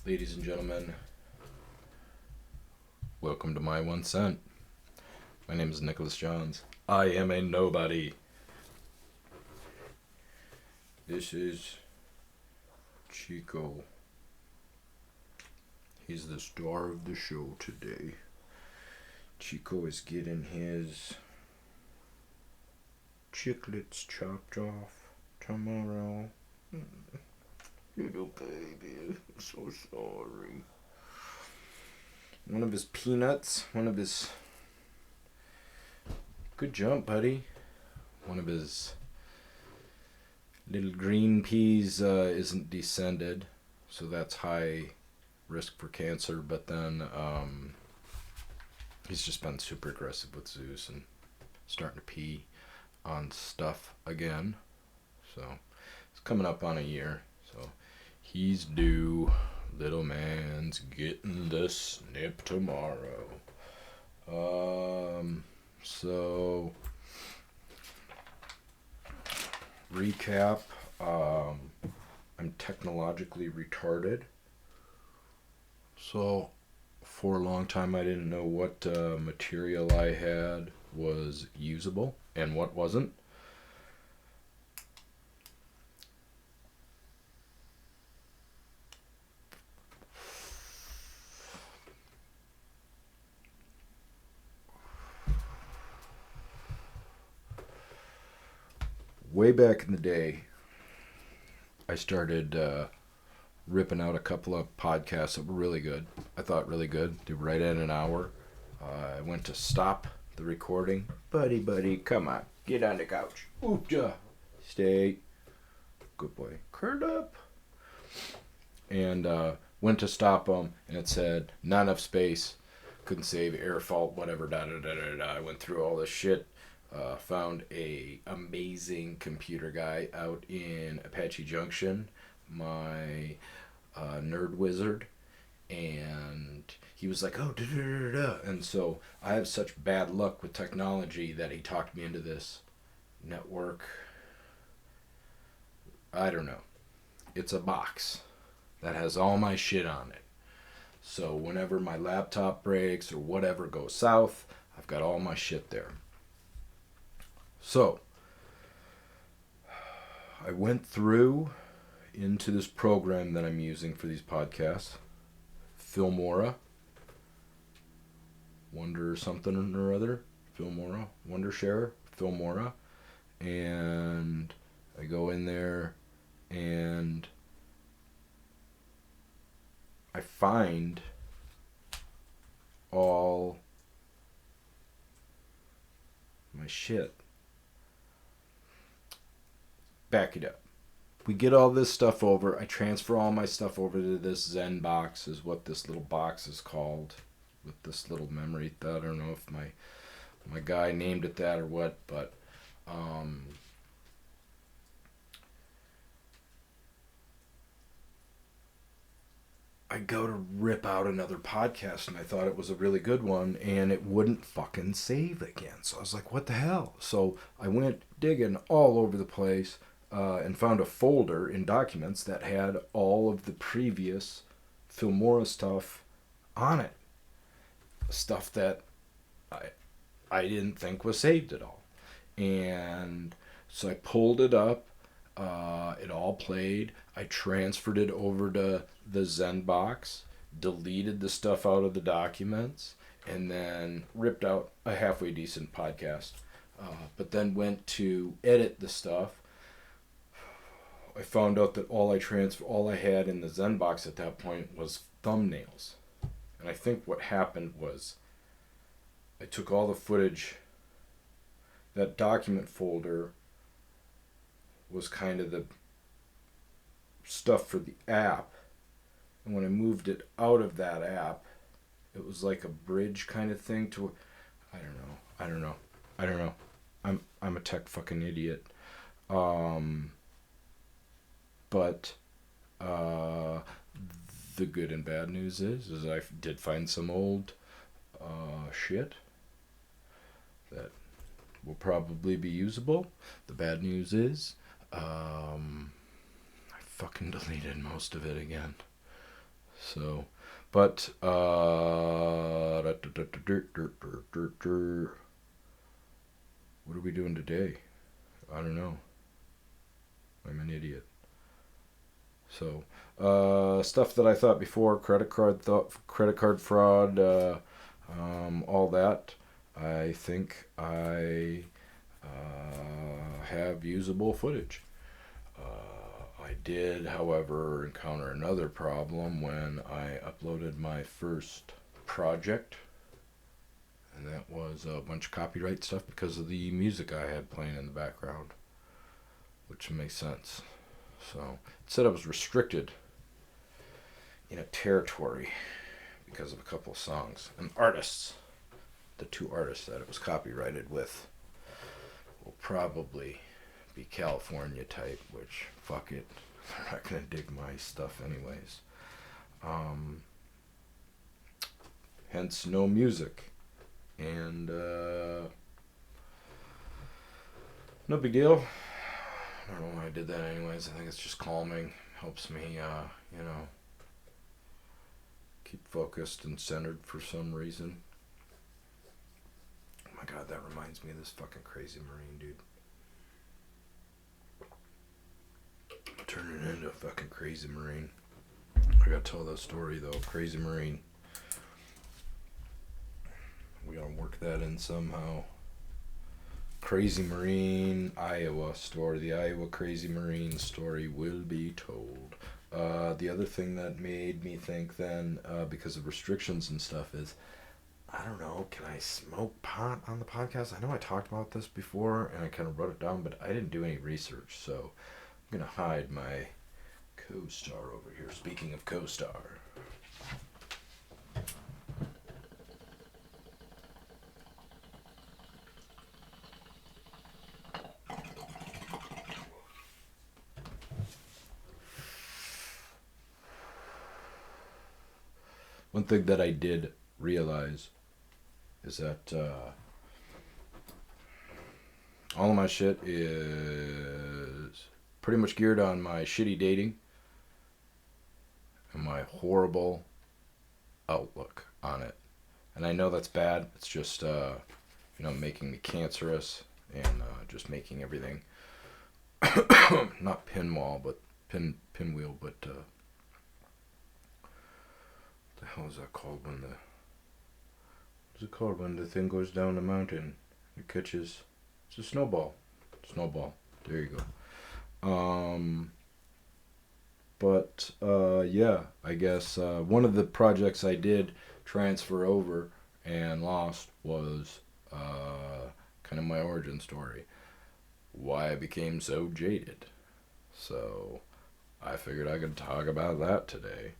Ladies and gentlemen, welcome to my 1 cent. My name is Nicholas Johns. I am a nobody. This is Chico. He's the star of the show today. Chico is getting his chiclets chopped off tomorrow. Little baby, I'm so sorry. One of his peanuts, good jump, buddy. One of his little green peas isn't descended, so that's high risk for cancer. But then he's just been super aggressive with Zeus and starting to pee on stuff again. So it's coming up on a year. So he's due. Little man's getting the snip tomorrow. So recap. I'm technologically retarded. So for a long time I didn't know what material I had was usable and what wasn't. Way back in the day, I started ripping out a couple of podcasts that were really good. I thought really good. They were right at an hour. I went to stop the recording. Buddy, come on. Get on the couch. Oopja. Stay. Good boy. Curl up. And went to stop them, and it said, not enough space. Couldn't save, air fault, whatever, da-da-da-da-da. I went through all this shit. Found a amazing computer guy out in Apache Junction, my nerd wizard, and he was like, oh, da-da-da-da. And so I have such bad luck with technology that he talked me into this network. I don't know. It's a box that has all my shit on it. So whenever my laptop breaks or whatever goes south, I've got all my shit there. So, I went through into this program that I'm using for these podcasts, Filmora, Wonder something or other, Filmora, Wondershare, Filmora, and I go in there and I find all my shit. Back it up. We get all this stuff over. I transfer all my stuff over to this Zen box, is what this little box is called, with this little memory. I don't know if my guy named it that or what, but I go to rip out another podcast, and I thought it was a really good one, and it wouldn't fucking save again. So I was like, what the hell? So I went digging all over the place. And found a folder in documents that had all of the previous Filmora stuff on it. Stuff that I didn't think was saved at all. And so I pulled it up. It all played. I transferred it over to the Zen box, deleted the stuff out of the documents, and then ripped out a halfway decent podcast. But then went to edit the stuff. I found out that all I had in the Zen box at that point was thumbnails. And I think what happened was I took all the footage. That document folder was kind of the stuff for the app. And when I moved it out of that app, it was like a bridge kind of thing to, I don't know. I'm a tech fucking idiot. But the good and bad news is I did find some old shit that will probably be usable. The bad news is I fucking deleted most of it again. So, but what are we doing today? I don't know. I'm an idiot. So, stuff that I thought before, credit card fraud, all that. I think I have usable footage. I did, however, encounter another problem when I uploaded my first project, and that was a bunch of copyright stuff because of the music I had playing in the background, which makes sense. So it said I was restricted in a territory because of a couple of songs and artists. The two artists that it was copyrighted with will probably be California type, which fuck it, they're not gonna dig my stuff anyways. Hence no music, and no big deal. I don't know why I did that anyways. I think it's just calming, helps me keep focused and centered for some reason. Oh my god, that reminds me of this fucking crazy Marine dude. Turning into a fucking crazy Marine. I gotta tell that story though. Crazy Marine. We gotta work that in somehow. Crazy Marine, Iowa story. The Iowa Crazy Marine story will be told. The other thing that made me think then, because of restrictions and stuff, is I don't know, can I smoke pot on the podcast? I know I talked about this before and I kind of wrote it down, but I didn't do any research, so I'm going to hide my co-star over here. Speaking of co-star. One thing that I did realize is that all of my shit is pretty much geared on my shitty dating and my horrible outlook on it. And I know that's bad. It's just, making me cancerous and just making everything not pinwheel, but pinwheel, but what the hell is that called what's it called when the thing goes down the mountain? It catches. It's a snowball. Snowball. There you go. But yeah, I guess one of the projects I did transfer over and lost was kind of my origin story. Why I became so jaded. So I figured I could talk about that today.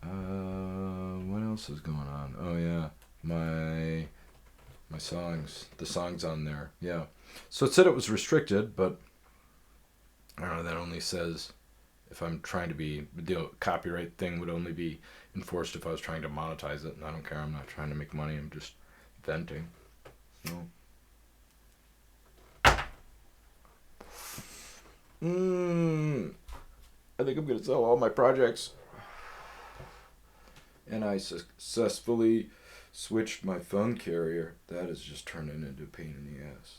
What else is going on? Oh yeah, my songs, the songs on there. Yeah. So it said it was restricted, but I don't know. That only says if I'm trying to be, the copyright thing would only be enforced if I was trying to monetize it, and I don't care. I'm not trying to make money. I'm just venting. No. I think I'm gonna sell all my projects. And I successfully switched my phone carrier. That is just turning into a pain in the ass.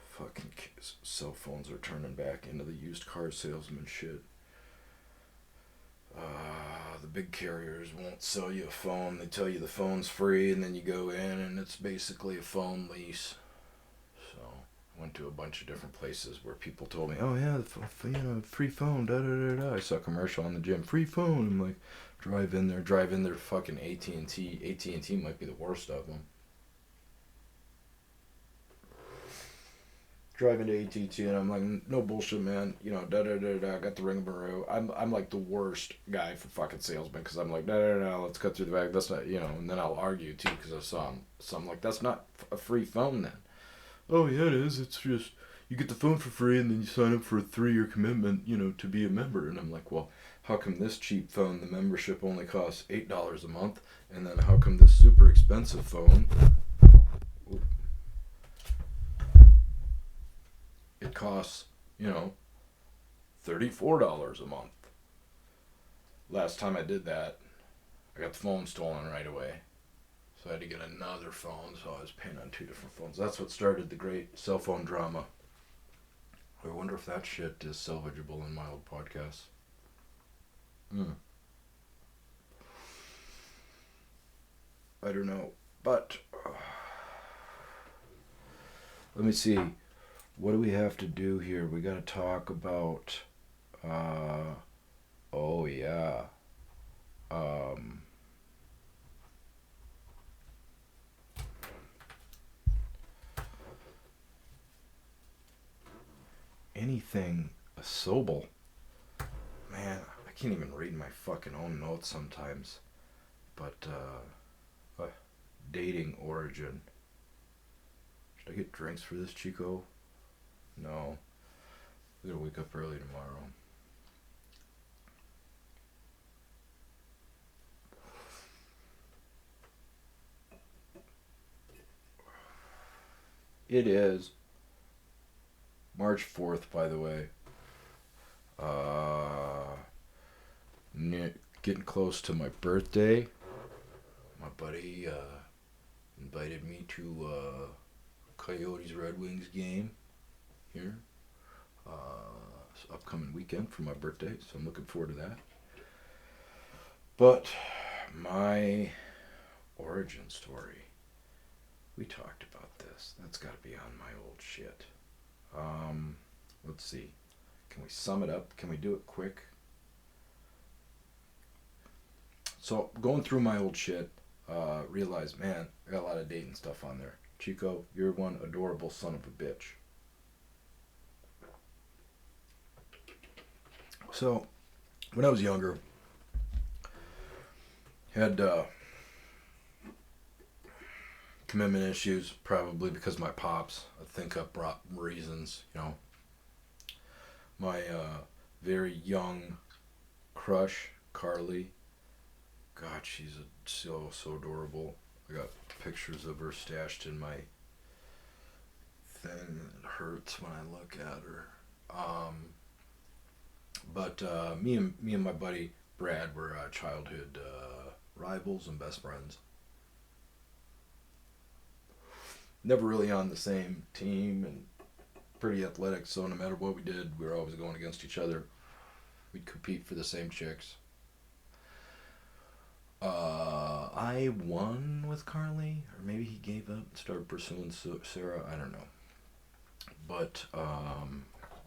Fucking cell phones are turning back into the used car salesman shit. The big carriers won't sell you a phone. They tell you the phone's free, and then you go in, and it's basically a phone lease. So I went to a bunch of different places where people told me, "Oh yeah, free phone." Da da da da. I saw a commercial on the gym, free phone. I'm like, drive in there. Fucking AT&T. AT&T might be the worst of them. Drive into AT&T and I'm like, no bullshit, man. Da da da da. I got the ringamaroo. I'm like the worst guy for fucking salesmen because I'm like, da da da. Let's cut through the back. That's not, and then I'll argue too because I saw him. So I'm like, that's not a free phone then. Oh yeah, it is. It's just you get the phone for free and then you sign up for a 3-year commitment, to be a member. And I'm like, well, how come this cheap phone, the membership only costs $8 a month, and then how come this super expensive phone, it costs, $34 a month. Last time I did that, I got the phone stolen right away. So I had to get another phone, so I was paying on 2 different phones. That's what started the great cell phone drama. I wonder if that shit is salvageable in my old podcast. I don't know. But let me see. What do we have to do here? We got to talk about. Oh, yeah. Um, anything. A Sobel. Man, I can't even read my fucking own notes sometimes. But, dating origin. Should I get drinks for this, Chico? No. We gotta wake up early tomorrow. It is March 4th, by the way. Getting close to my birthday. My buddy invited me to Coyotes Red Wings game here. It's upcoming weekend for my birthday, so I'm looking forward to that. But my origin story, we talked about this. That's got to be on my old shit. Let's see. Can we sum it up? Can we do it quick? So going through my old shit, realized, man, I got a lot of dating stuff on there. Chico, you're one adorable son of a bitch. So, when I was younger, had commitment issues, probably because my pops. I think I brought reasons, My very young crush, Carly. God, she's so adorable. I got pictures of her stashed in my thing. It hurts when I look at her. But me and my buddy Brad were childhood rivals and best friends. Never really on the same team and pretty athletic, so no matter what we did, we were always going against each other. We'd compete for the same chicks. I won with Carly, or maybe he gave up and started pursuing Sarah. I don't know. But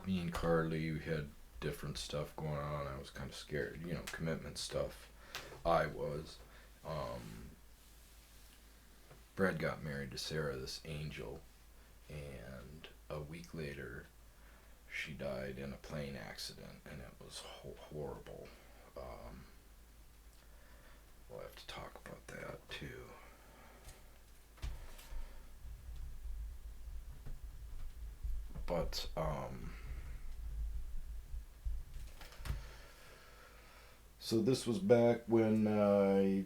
me and Carly, we had different stuff going on. I was kind of scared, commitment stuff. I was. Brad got married to Sarah, this angel, and a week later, she died in a plane accident, and it was horrible. We'll have to talk about that too. But so this was back when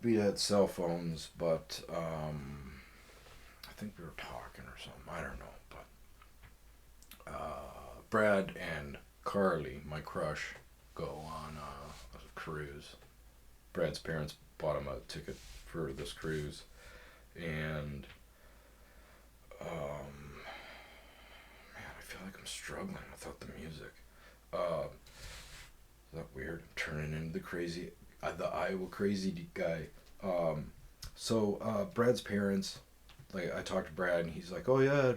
we had cell phones, but I think we were talking or something. I don't know, but Brad and Carly, my crush, go on a cruise. Brad's parents bought him a ticket for this cruise, and man, I feel like I'm struggling without the music. Is that weird? I'm turning into the Iowa crazy guy. So Brad's parents, like I talked to Brad, and he's like, "Oh yeah,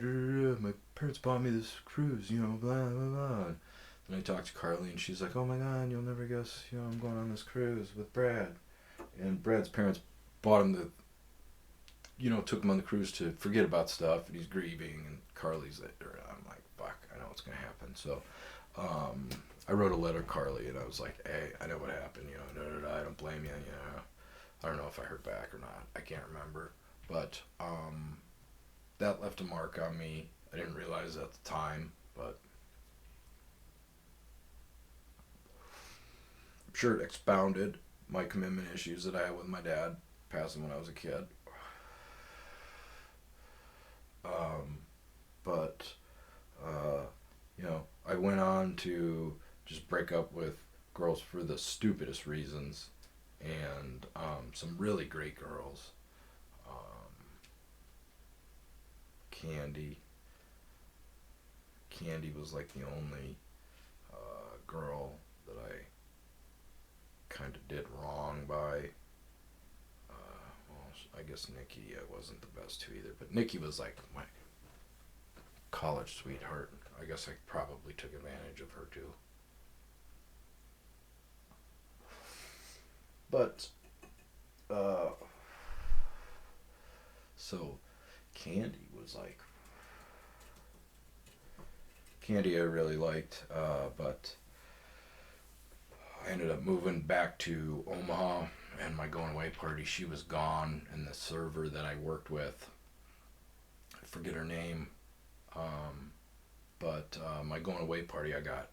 my parents bought me this cruise, blah blah blah." And I talked to Carly, and she's like, "Oh my God, you'll never guess, I'm going on this cruise with Brad." And Brad's parents bought him took him on the cruise to forget about stuff, and he's grieving, and Carly's there. I'm like, fuck, I know what's going to happen. So I wrote a letter to Carly, and I was like, hey, I know what happened, I don't blame you, I don't know if I heard back or not. I can't remember. But that left a mark on me. I didn't realize it at the time, but I'm sure it expounded my commitment issues that I had with my dad passing when I was a kid. But I went on to just break up with girls for the stupidest reasons. and some really great girls. Um, Candy. Candy was like the only girl that I kind of did wrong by. Well, I guess Nikki wasn't the best too either, but Nikki was like my college sweetheart. I guess I probably took advantage of her too. But uh, so Candy was like Candy I really liked, but I ended up moving back to Omaha, and my going away party, she was gone, and the server that I worked with, I forget her name, um, but my going away party, I got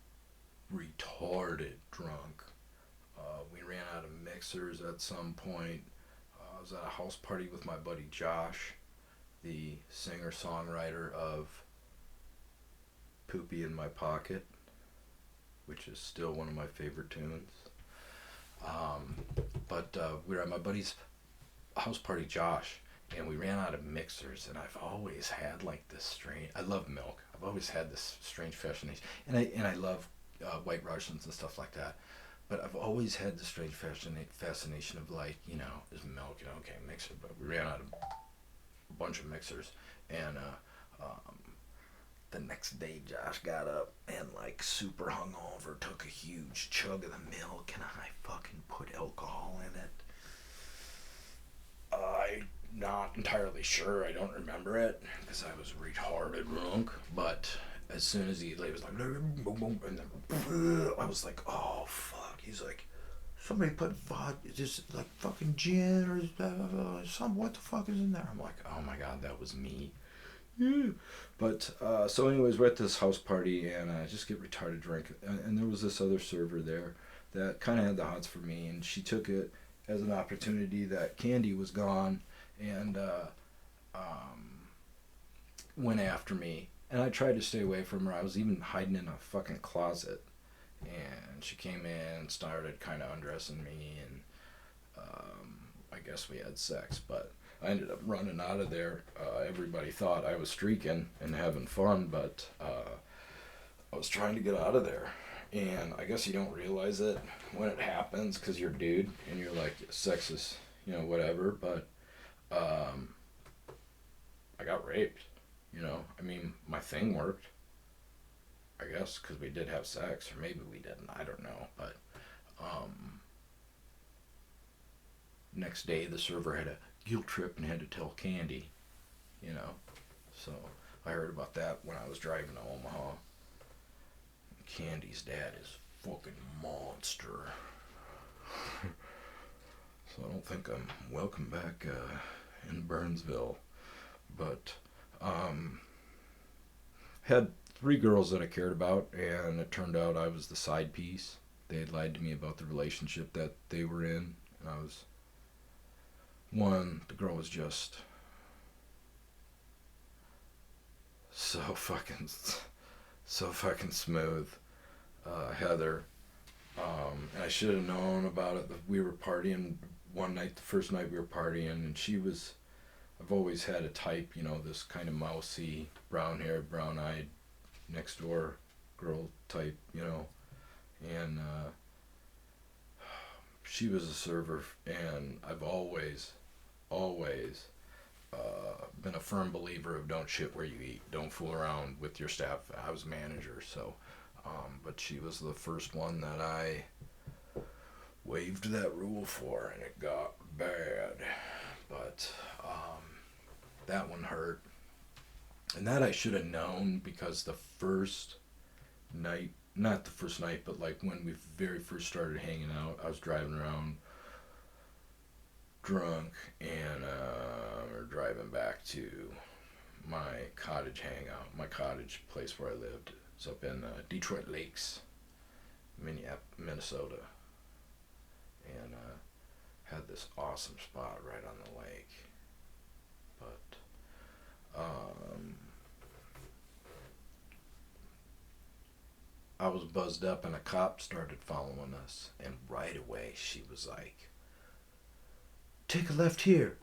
retarded drunk. We ran out of mixers at some point. I was at a house party with my buddy Josh, the singer songwriter of Poopy in My Pocket, which is still one of my favorite tunes. Um, but we were at my buddy's house party, Josh, and we ran out of mixers. And I've always had like this strange. I love milk. I've always had this strange fascination, and I love White Russians and stuff like that. But I've always had this strange fascination of like, is milk, okay, mixer. But we ran out of a bunch of mixers, and the next day Josh got up and like super hungover, took a huge chug of the milk, and I fucking put alcohol in it. I'm not entirely sure. I don't remember it because I was retarded drunk. But as soon as he was like, and then I was like, oh fuck. He's like, somebody put vodka, just like fucking gin or some. What the fuck is in there? I'm like, oh my god, that was me. Yeah. But so anyways, we're at this house party, and I just get retarded drunk, and there was this other server there that kind of had the hots for me, and she took it as an opportunity that Candy was gone, and went after me, and I tried to stay away from her. I was even hiding in a fucking closet, and she came in and started kind of undressing me, and I guess we had sex, but I ended up running out of there. Everybody thought I was streaking and having fun, but I was trying to get out of there. And I guess you don't realize it when it happens because you're a dude and you're like, sex is, whatever. But I got raped, I mean, my thing worked, I guess, because we did have sex, or maybe we didn't. I don't know. But next day, the server had a guilt trip and had to tell Candy, you know. So I heard about that when I was driving to Omaha. Candy's dad is fucking monster. So I don't think I'm welcome back in Burnsville. But had 3 girls that I cared about, and it turned out I was the side piece. They had lied to me about the relationship that they were in. And I was the girl was just so fucking smooth. Heather. And I should have known about it. We were partying one night, the first night we were partying, and I've always had a type, this kind of mousy, brown haired, brown eyed, next door girl type, and she was a server, and I've always been a firm believer of don't shit where you eat, don't fool around with your staff. I was manager, so but she was the first one that I waived that rule for, and it got bad. But that one hurt, and that I should have known, because the first night, not the first night, but like when we very first started hanging out, I was driving around drunk, and we're driving back to my cottage hangout, my cottage place where I lived. It's up in Detroit Lakes, Minnesota, and had this awesome spot right on the lake. But I was buzzed up, and a cop started following us, and right away she was like, take a left here.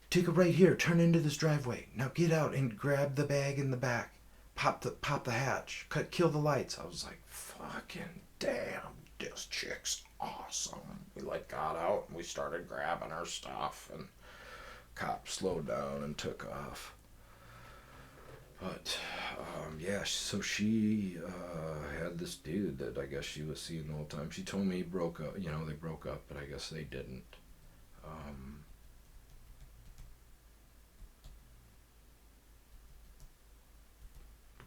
Take a right here. Turn into this driveway. Now get out and grab the bag in the back. Pop the hatch. Kill the lights. I was like, fucking damn, this chick's awesome. We like got out and we started grabbing our stuff, and cop slowed down and took off. But yeah, so she had this dude that I guess she was seeing the whole time. She told me he broke up. You know, they broke up, but I guess they didn't.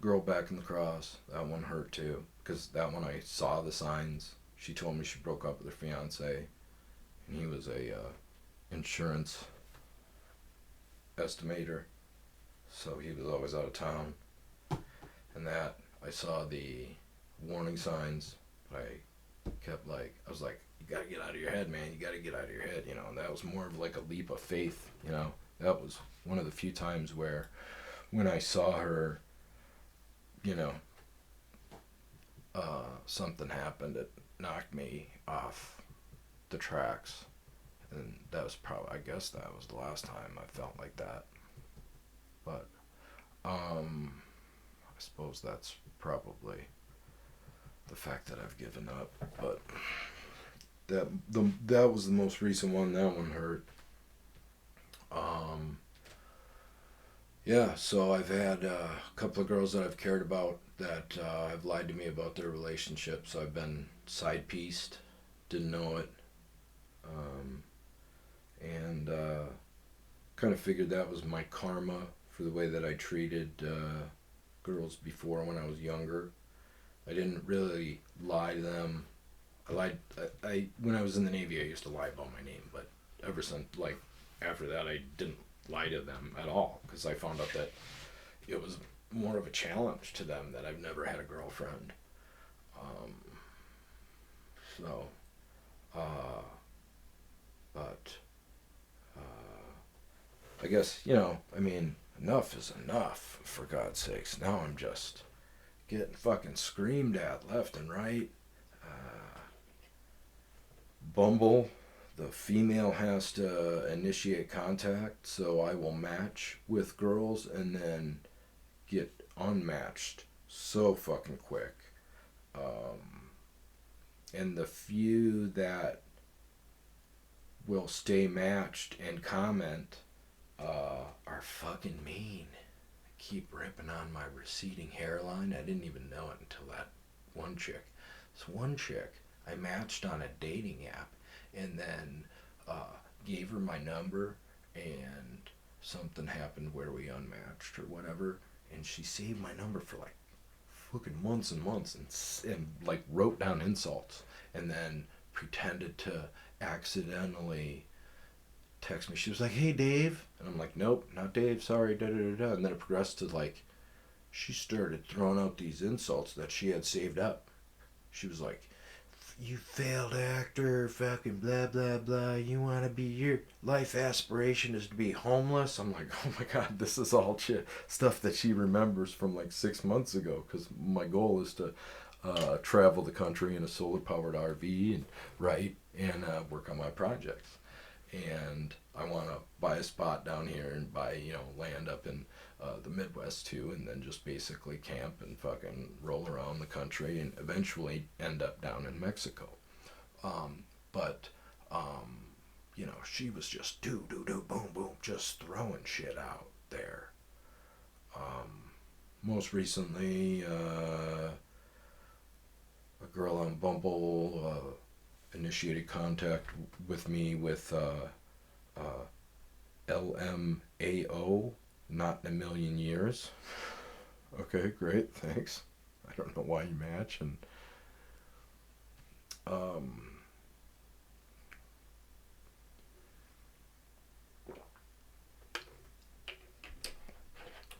Girl back in the cross, that one hurt too, because that one I saw the signs. She told me she broke up with her fiance, and he was a insurance estimator, so he was always out of town. And that I saw the warning signs, but I kept I was like, you gotta get out of your head, man. You gotta get out of your head, you know. And that was more of like a leap of faith, you know. That was one of the few times where, when I saw her, you know, something happened that knocked me off the tracks. And that was probably, I guess that was the last time I felt like that. But, I suppose that's probably the fact that I've given up. But that was the most recent one. That one hurt. Yeah, so I've had a couple of girls that I've cared about that have lied to me about their relationships. I've been side-pieced, didn't know it, and kind of figured that was my karma for the way that I treated girls before when I was younger. I didn't really lie to them. I when I was in the Navy, I used to lie about my name, but ever since, after that, I didn't lie to them at all, because I found out that it was more of a challenge to them that I've never had a girlfriend. So, but I guess, you know, I mean, enough is enough, for God's sakes. Now I'm just getting fucking screamed at left and right. Bumble, the female has to initiate contact, so I will match with girls and then get unmatched so fucking quick. And the few that will stay matched and comment are fucking mean. Keep ripping on my receding hairline. I didn't even know it until that one chick. This one chick I matched on a dating app, and then gave her my number, and something happened where we unmatched or whatever, and she saved my number for like fucking months and months, and like wrote down insults, and then pretended to accidentally text me. She was like, "Hey Dave," and I'm like, "Nope, not Dave, sorry, da da da da." And then it progressed to like, she started throwing out these insults that she had saved up. She was like, "You failed actor, fucking blah blah blah. You want to be, your life aspiration is to be homeless." I'm like, oh my god, this is all shit stuff that she remembers from like 6 months ago. Because my goal is to travel the country in a solar powered RV and write and work on my projects. And I want to buy a spot down here and buy, you know, land up in the Midwest too, and then just basically camp and fucking roll around the country and eventually end up down in Mexico. But you know, she was just do boom boom, just throwing shit out there. Most recently, a girl on Bumble initiated contact with me with LMAO, not in a million years. Okay, great, thanks. I don't know why you match. And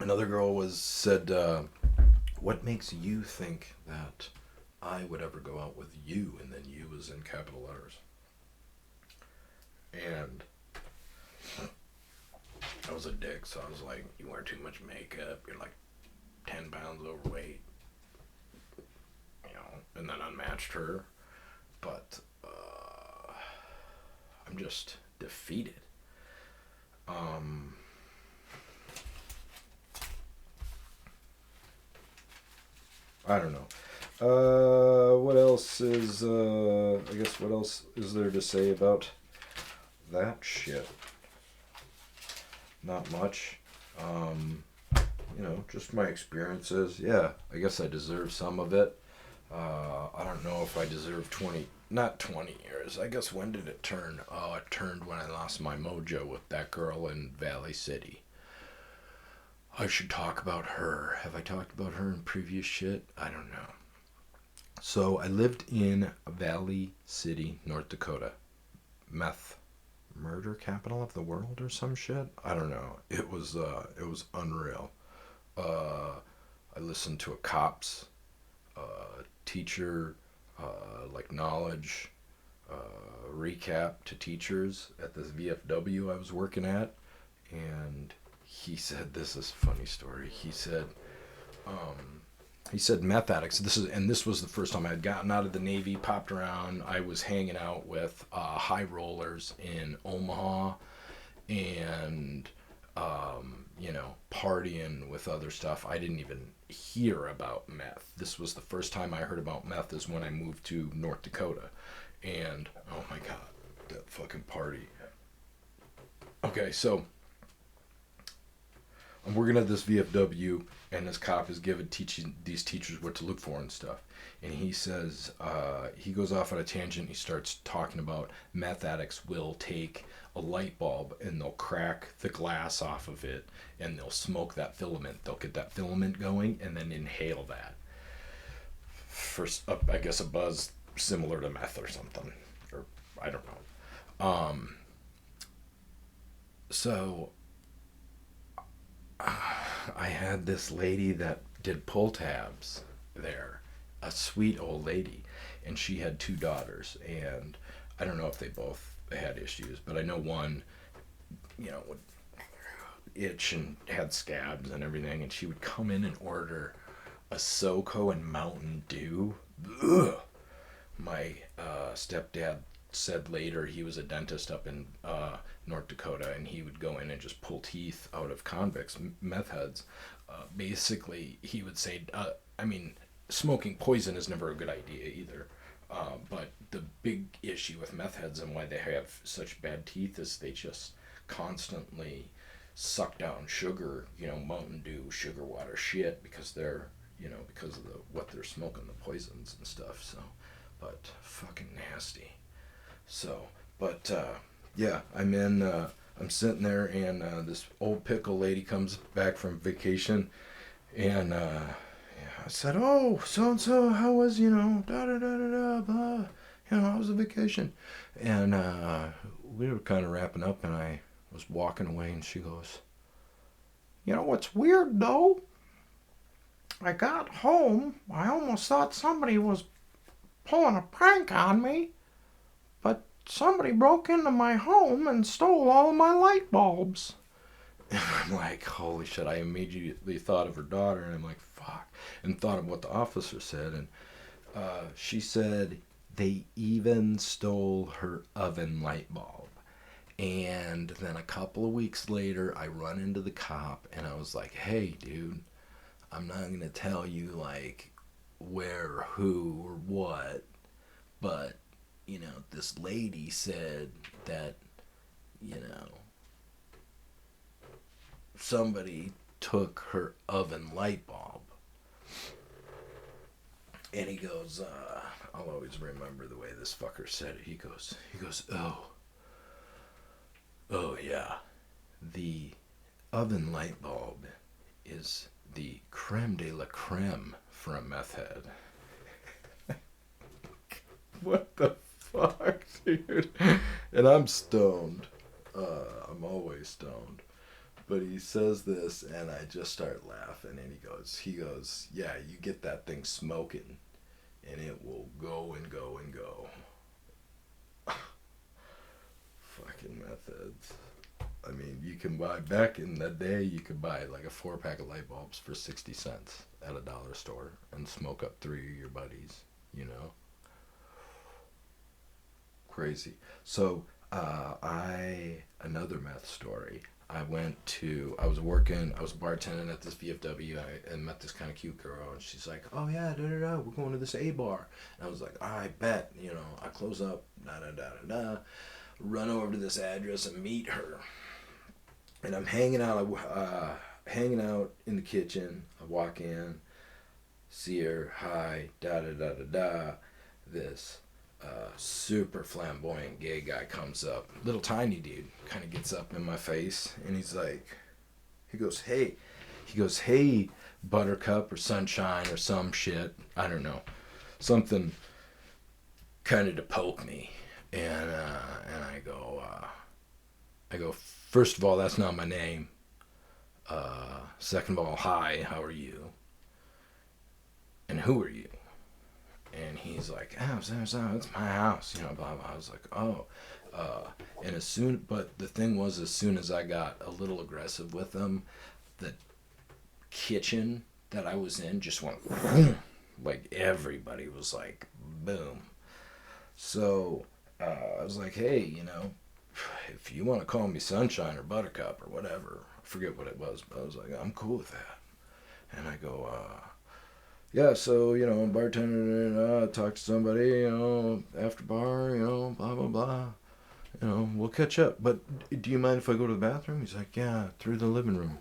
another girl said, "What makes you think that I would ever go out with you?" And then "you" is in capital letters. And I was a dick, so I was like, "You wear too much makeup, you're like 10 pounds overweight," you know, and then unmatched her. But I'm just defeated. I don't know. What else is, I guess what else is there to say about that shit? Not much. Just my experiences. Yeah, I guess I deserve some of it. I don't know if I deserve not 20 years. I guess when did it turn? Oh, it turned when I lost my mojo with that girl in Valley City. I should talk about her. Have I talked about her in previous shit? I don't know. So I lived in Valley City, North Dakota. Murder capital of the world or some shit. I don't know. It was unreal. I listened to a cops teacher knowledge recap to teachers at this VFW I was working at, and he said, this is a funny story. He said meth addicts. This was the first time I had gotten out of the Navy, popped around. I was hanging out with high rollers in Omaha, and partying with other stuff. I didn't even hear about meth. This was the first time I heard about meth is when I moved to North Dakota, and oh my god, that fucking party. Okay, so I'm working at this VFW, and this cop is teaching these teachers what to look for and stuff. And he says, he goes off on a tangent. He starts talking about meth addicts will take a light bulb and they'll crack the glass off of it and they'll smoke that filament. They'll get that filament going and then inhale that. First, I guess a buzz similar to meth or something. Or I don't know. So I had this lady that did pull tabs there, a sweet old lady, and she had 2 daughters, and I don't know if they both had issues, but I know one, would itch and had scabs and everything, and she would come in and order a SoCo and Mountain Dew. Ugh. My stepdad said later he was a dentist up in North Dakota, and he would go in and just pull teeth out of convicts, meth heads. Basically, he would say, smoking poison is never a good idea either. But the big issue with meth heads and why they have such bad teeth is they just constantly suck down sugar, Mountain Dew, sugar water shit, because they're, because of what they're smoking, the poisons and stuff. So, but fucking nasty. So, but yeah, I'm sitting there, and this old pickle lady comes back from vacation, and I said, oh, so-and-so, how was, da-da-da-da-da, blah, how was the vacation? And we were kind of wrapping up, and I was walking away, and she goes, what's weird, though? I got home, I almost thought somebody was pulling a prank on me, but somebody broke into my home and stole all of my light bulbs. And I'm like, holy shit, I immediately thought of her daughter, and I'm like, fuck, and thought of what the officer said, and she said they even stole her oven light bulb. And then a couple of weeks later, I run into the cop, and I was like, hey, dude, I'm not going to tell you, where or who or what, but, this lady said that, somebody took her oven light bulb. And he goes, I'll always remember the way this fucker said it. He goes, oh yeah, the oven light bulb is the creme de la creme for a meth head. What the fuck, dude? And I'm stoned. I'm always stoned. But he says this, and I just start laughing, and he goes, yeah, you get that thing smoking, and it will go and go and go. Fucking meth heads. I mean, you can buy, back in the day, you could buy like a 4-pack of light bulbs for 60 cents at a dollar store and smoke up 3 of your buddies, Crazy. So Another meth story. I was bartending at this VFW, and met this kind of cute girl, and she's like, oh yeah, da da da, we're going to this A bar. And I was like, I bet, I close up, da da da da da, run over to this address and meet her. And I'm hanging out in the kitchen. I walk in, see her, hi, da da da da da. This super flamboyant gay guy comes up, little tiny dude, kind of gets up in my face, and he goes, hey, Buttercup or Sunshine or some shit, I don't know, something kind of to poke me, and I go, first of all, that's not my name. Second of all, hi, how are you? And who are you? And he's like, it's my house, blah, blah. I was like, oh. But the thing was, as soon as I got a little aggressive with him, the kitchen that I was in just went, like everybody was like, boom. So I was like, hey, if you want to call me Sunshine or Buttercup or whatever, I forget what it was, but I was like, I'm cool with that. And I go, yeah, so, I'm bartending, talk to somebody, after bar, blah, blah, blah. We'll catch up. But do you mind if I go to the bathroom? He's like, yeah, through the living room.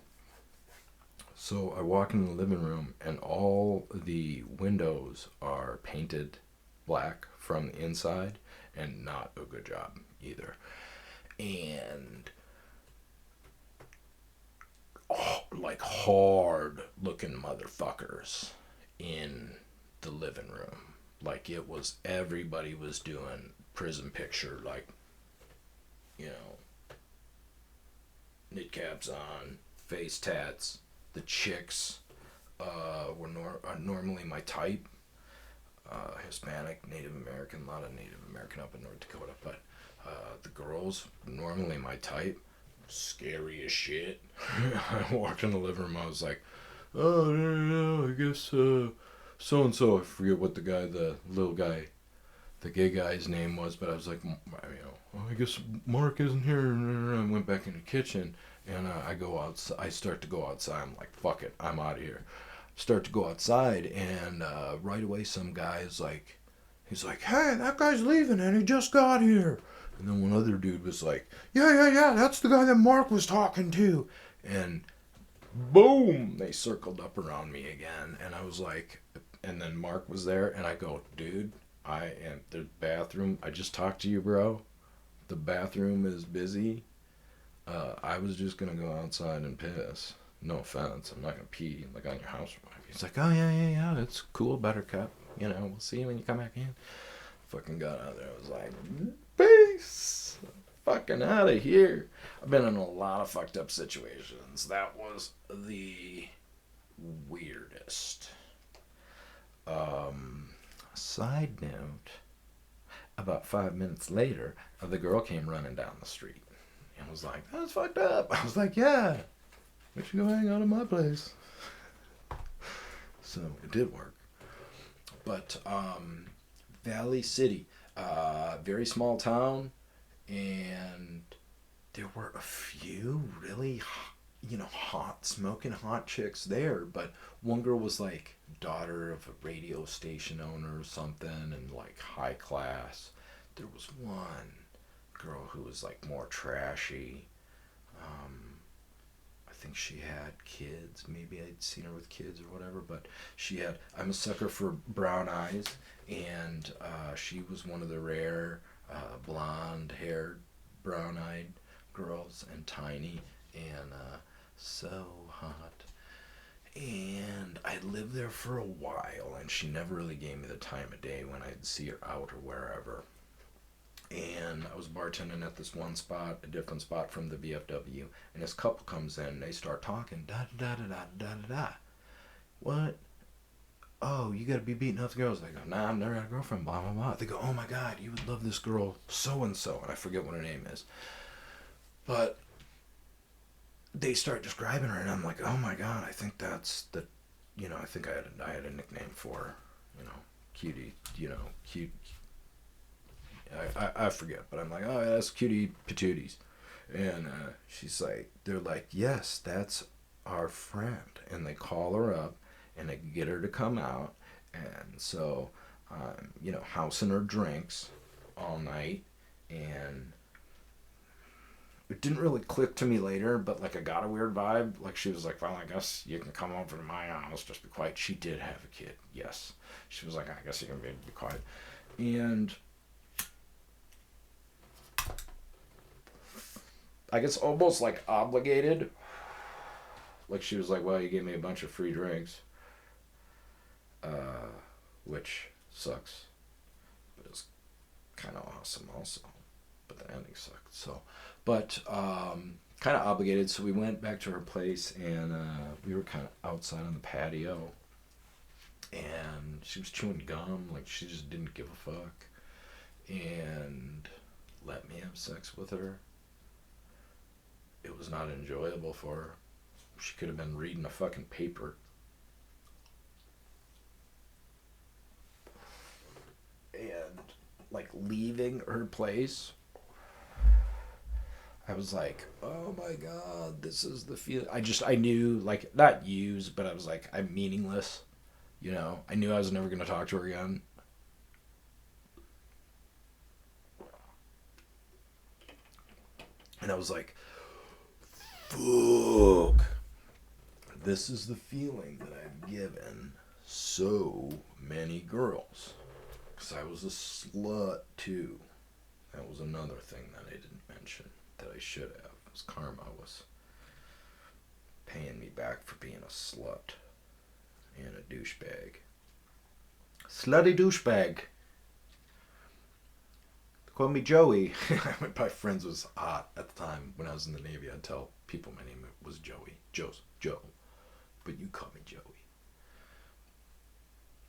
So I walk in the living room, and all the windows are painted black from the inside, and not a good job either. And like hard looking motherfuckers in the living room. Like everybody was doing prison picture, like, knit caps on, face tats. The chicks are normally my type. Hispanic, Native American, a lot of Native American up in North Dakota, but the girls, normally my type, scary as shit. I walked in the living room, I was like, oh, no, I guess so-and-so, I forget what the little guy, the gay guy's name was, but I was like, I guess Mark isn't here. I went back in the kitchen, and I go outside. I start to go outside. I'm like, fuck it, I'm out of here. Start to go outside, and right away some guy is like, he's like, hey, that guy's leaving, and he just got here. And then one other dude was like, yeah, that's the guy that Mark was talking to. And boom, they circled up around me again, and I was like, and then Mark was there, and I go, dude, I am the bathroom. I just talked to you, bro. The bathroom is busy. I was just gonna go outside and piss. No offense, I'm not gonna pee like on your house or whatever. He's like, oh yeah, it's cool, Buttercup. We'll see you when you come back in. Fucking got out of there. I was like, peace. Fucking out of here. I've been in a lot of fucked up situations. That was the weirdest. Side note, about 5 minutes later, the girl came running down the street and was like, that's fucked up. I was like, yeah, we should go hang out at my place. So it did work. But Valley City, very small town, and there were a few really hot, smoking hot chicks there, but one girl was like daughter of a radio station owner or something, and like high class. There was one girl who was like more trashy. I think she had kids. Maybe I'd seen her with kids or whatever, but I'm a sucker for brown eyes, and she was one of the rare blonde haired, brown eyed girls, and tiny, and so hot. And I lived there for a while, and she never really gave me the time of day when I'd see her out or wherever. And I was bartending at this one spot, a different spot from the VFW, and this couple comes in, and they start talking, da-da-da-da-da-da-da. What? Oh, you gotta be beating up the girls. I go, nah, I've never had a girlfriend, blah, blah, blah. They go, oh my God, you would love this girl, so-and-so, and I forget what her name is. But they start describing her, and I'm like, oh my God, I think that's the, I think I had a nickname for her, cutie, cute. I forget, but I'm like, oh, that's cutie patooties. And she's like, they're like, yes, that's our friend. And they call her up and they get her to come out. And so, housing her drinks all night. And it didn't really click to me later, but like I got a weird vibe. Like she was like, well, I guess you can come over to my house, just be quiet. She did have a kid, yes. She was like, I guess you can be quiet. And I guess almost like obligated. Like she was like, well, you gave me a bunch of free drinks, which sucks, but it's kind of awesome also. But the ending sucked. So, but kind of obligated. So we went back to her place, and we were kind of outside on the patio, and she was chewing gum, like she just didn't give a fuck, and let me have sex with her. It was not enjoyable for her. She could have been reading a fucking paper. And like leaving her place, I was like, oh my god, this is the feel. I knew, like, not used, but I was like, I'm meaningless. I knew I was never going to talk to her again. And I was like, fuck. This is the feeling that I've given so many girls. Because I was a slut, too. That was another thing that I didn't mention that I should have. Was karma was paying me back for being a slut and a douchebag. Slutty douchebag. Call me Joey. My friends was hot at the time when I was in the Navy. I'd tell people my name was Joey. Joe. But you call me Joey.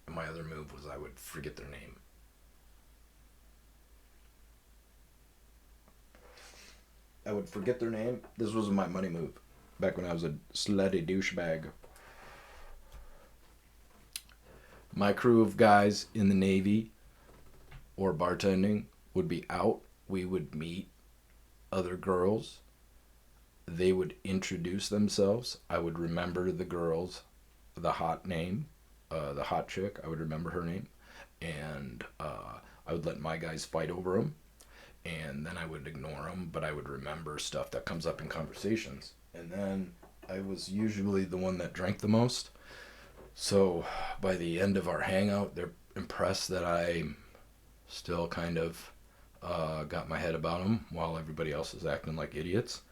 And my other move was I would forget their name. I would forget their name. This was my money move. Back when I was a slutty douchebag. My crew of guys in the Navy or bartending would be out. We would meet other girls. They would introduce themselves. I would remember the girls, the hot name, the hot chick. I would remember her name. And I would let my guys fight over them. And then I would ignore them, but I would remember stuff that comes up in conversations. And then I was usually the one that drank the most. So by the end of our hangout, they're impressed that I still kind of got my head about them while everybody else is acting like idiots.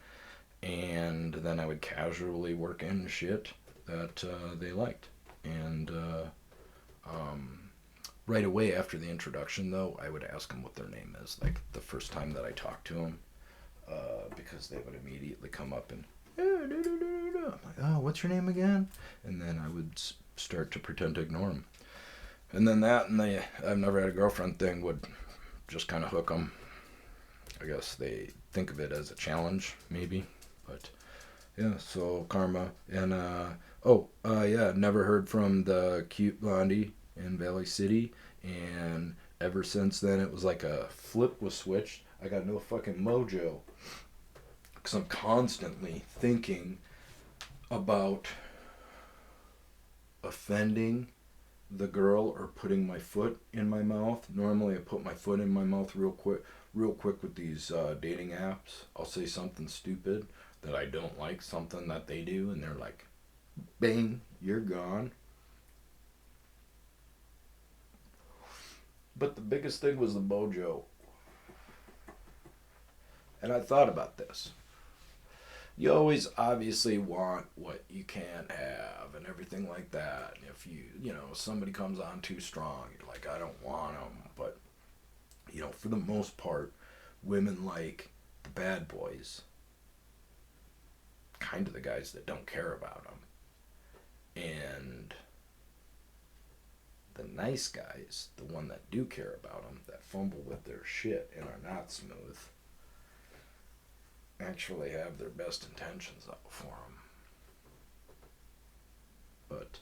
And then I would casually work in shit that they liked. And right away after the introduction, though, I would ask them what their name is, like the first time that I talked to them, because they would immediately come up and, I'm like, oh, what's your name again? And then I would start to pretend to ignore them. And then that and the I've never had a girlfriend thing would just kind of hook them. I guess they think of it as a challenge, maybe. But, yeah, so karma. And, never heard from the cute blondie in Valley City. And ever since then, it was like a flip was switched. I got no fucking mojo. Because I'm constantly thinking about offending the girl or putting my foot in my mouth. Normally I put my foot in my mouth real quick with these dating apps. I'll say something stupid that I don't like, something that they do, and they're like, bang, you're gone. But the biggest thing was the mojo. And I thought about this. You always obviously want what you can't have and everything like that. And if somebody comes on too strong, you're like, I don't want them. But, for the most part, women like the bad boys. Kind of the guys that don't care about them. And the nice guys, the one that do care about them, that fumble with their shit and are not smooth, actually have their best intentions out for them. But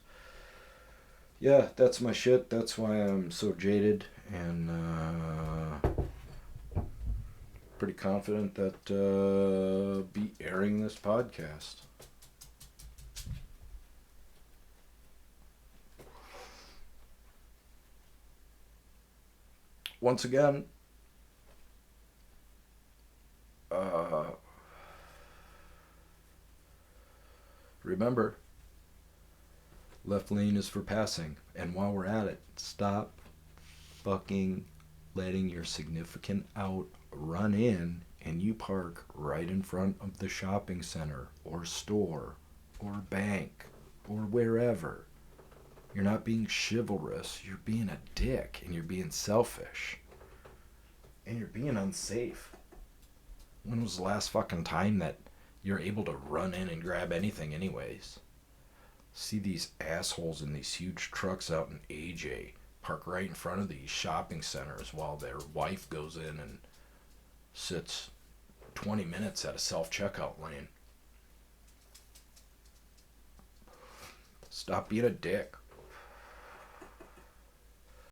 yeah, that's my shit. That's why I'm so jaded, and pretty confident that be airing this podcast. Once again, remember, left lane is for passing. And while we're at it, stop fucking letting your significant out run in and you park right in front of the shopping center or store or bank or wherever. You're not being chivalrous. You're being a dick and you're being selfish. And you're being unsafe. When was the last fucking time that you're able to run in and grab anything anyways? See these assholes in these huge trucks out in AJ park right in front of these shopping centers while their wife goes in and sits 20 minutes at a self-checkout lane. Stop being a dick.